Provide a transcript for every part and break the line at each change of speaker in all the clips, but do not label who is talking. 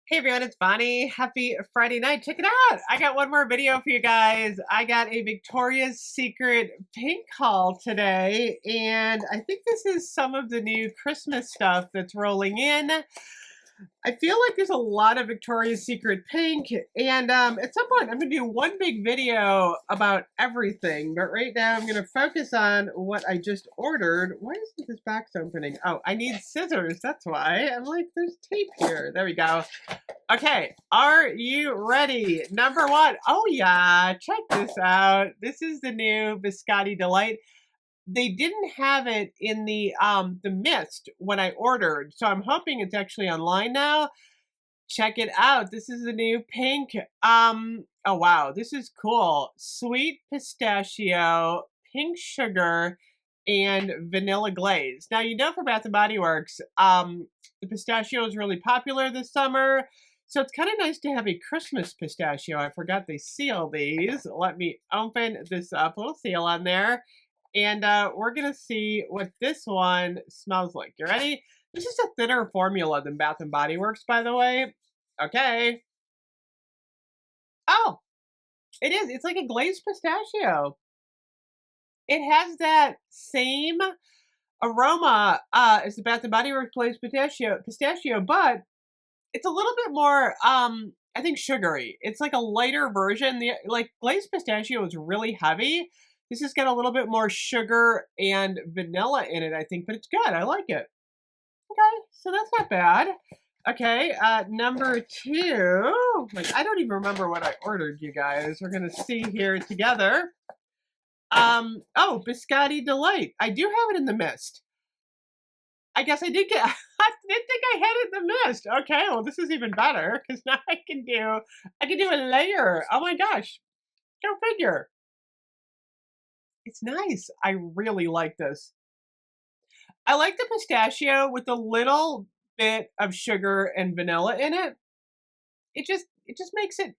Hey everyone, it's Bonnie. Happy Friday night. Check it out. I got one more video for you guys. I got a Victoria's Secret pink haul today, and I think this is some of the new Christmas stuff that's rolling in. I feel like there's a lot of Victoria's Secret pink, and at some point I'm going to do one big video about everything, but right now I'm going to focus on what I just ordered. Why isn't this box opening? Oh, I need scissors, that's why. I'm like, there's tape here. There we go. Okay, are you ready? Number one. Oh yeah, check this out. This is the new Biscotti Delight. They didn't have it in the mist when I ordered, so I'm hoping it's actually online now. Check it out. This is the new pink. Oh wow, this is cool. Sweet pistachio, pink sugar, and vanilla glaze. Now you know for Bath and Body Works, the pistachio is really popular this summer. So it's kind of nice to have a Christmas pistachio. I forgot they seal these. Let me open this up. Little seal on there. And we're going to see what this one smells like. You ready? This is a thinner formula than Bath and Body Works, by the way. Okay. Oh, it is. It's like a glazed pistachio. It has that same aroma as the Bath and Body Works glazed pistachio, but it's a little bit more, I think, sugary. It's like a lighter version. The glazed pistachio is really heavy. This has got a little bit more sugar and vanilla in it, I think, but it's good. I like it. Okay, so that's not bad. Okay, number two. Like, I don't even remember what I ordered, you guys. We're gonna see here together. Oh, Biscotti Delight. I do have it in the mist. I guess I did get. I didn't think I had it in the mist. Okay, well this is even better because now I can do a layer. Oh my gosh, go figure. It's nice. I really like this. I like the pistachio with a little bit of sugar and vanilla in it. It just makes it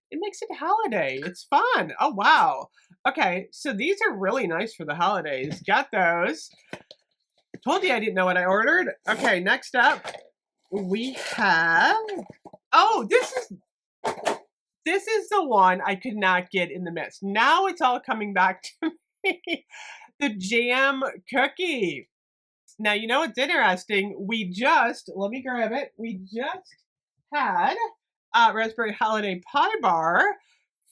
holiday. It's fun. Oh wow. Okay, so these are really nice for the holidays. Got those. Told you I didn't know what I ordered. Okay, next up we have. Oh, this is the one I could not get in the mist. Now it's all coming back to me. The jam cookie. Now you know what's interesting. Let me grab it. We just had raspberry holiday pie bar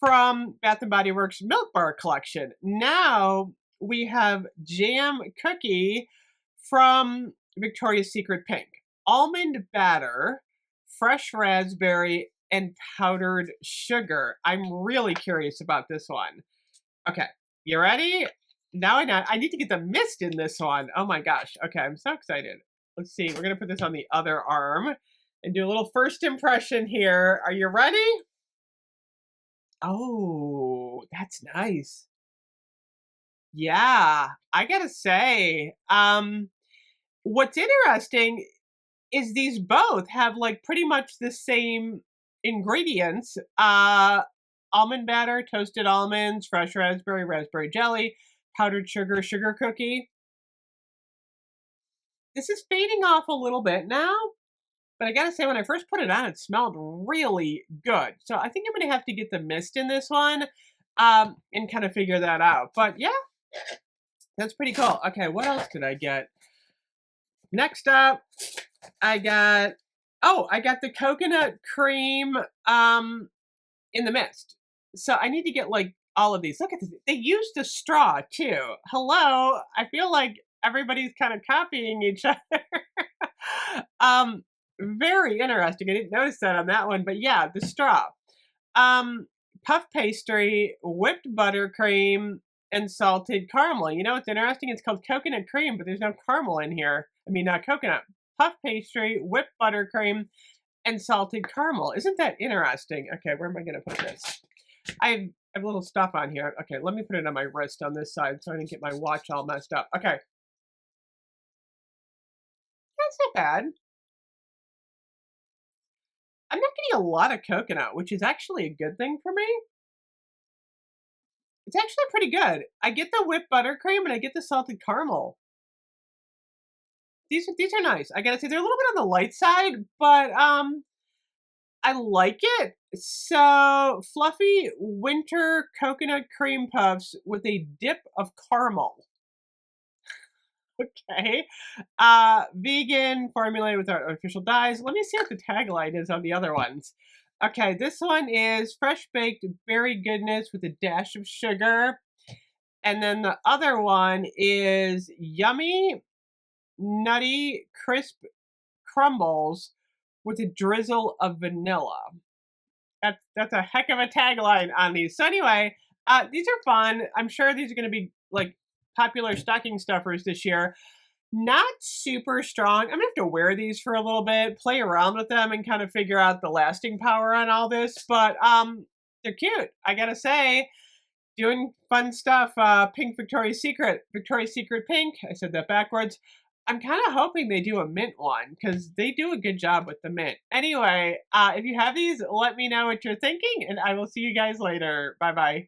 from Bath and Body Works Milk Bar collection. Now we have jam cookie from Victoria's Secret Pink. Almond batter, fresh raspberry, and powdered sugar. I'm really curious about this one. Okay, you ready? Now I need to get the mist in this one. Oh my gosh. Okay, I'm so excited. Let's see. We're going to put this on the other arm and do a little first impression here. Are you ready? Oh, that's nice. Yeah, I gotta say, what's interesting is these both have like pretty much the same ingredients. Almond batter, toasted almonds, fresh raspberry, raspberry jelly, powdered sugar, sugar cookie. This is fading off a little bit now, but I gotta say, when I first put it on, it smelled really good. So I think I'm gonna have to get the mist in this one and kind of figure that out. But yeah, that's pretty cool. Okay, what else did I get? Next up, I got the coconut cream in the mist. So I need to get like all of these. Look at this. They used a straw too. Hello. I feel like everybody's kind of copying each other. Very interesting. I didn't notice that on that one, but yeah, the straw. Puff pastry, whipped buttercream, and salted caramel. You know what's interesting? It's called coconut cream, but there's no caramel in here. I mean, not coconut. Puff pastry, whipped buttercream, and salted caramel. Isn't that interesting? Okay, where am I going to put this? I have little stuff on here. Okay, let me put it on my wrist on this side so I didn't get my watch all messed up. Okay. That's not bad. I'm not getting a lot of coconut, which is actually a good thing for me. It's actually pretty good. I get the whipped buttercream and I get the salted caramel. These are nice. I gotta say they're a little bit on the light side, but I like it. So, fluffy winter coconut cream puffs with a dip of caramel. Okay. Vegan, formulated without artificial dyes. Let me see what the tagline is on the other ones. Okay, this one is fresh baked berry goodness with a dash of sugar. And then the other one is yummy, nutty, crisp crumbles with a drizzle of vanilla. That's a heck of a tagline on these. So anyway, these are fun. I'm sure these are going to be like popular stocking stuffers this year. Not super strong. I'm gonna have to wear these for a little bit, play around with them, and kind of figure out the lasting power on all this. But they're cute. I gotta say, doing fun stuff. Pink Victoria's Secret pink. I said that backwards. I'm kind of hoping they do a mint one because they do a good job with the mint. Anyway, if you have these, let me know what you're thinking, and I will see you guys later. Bye bye.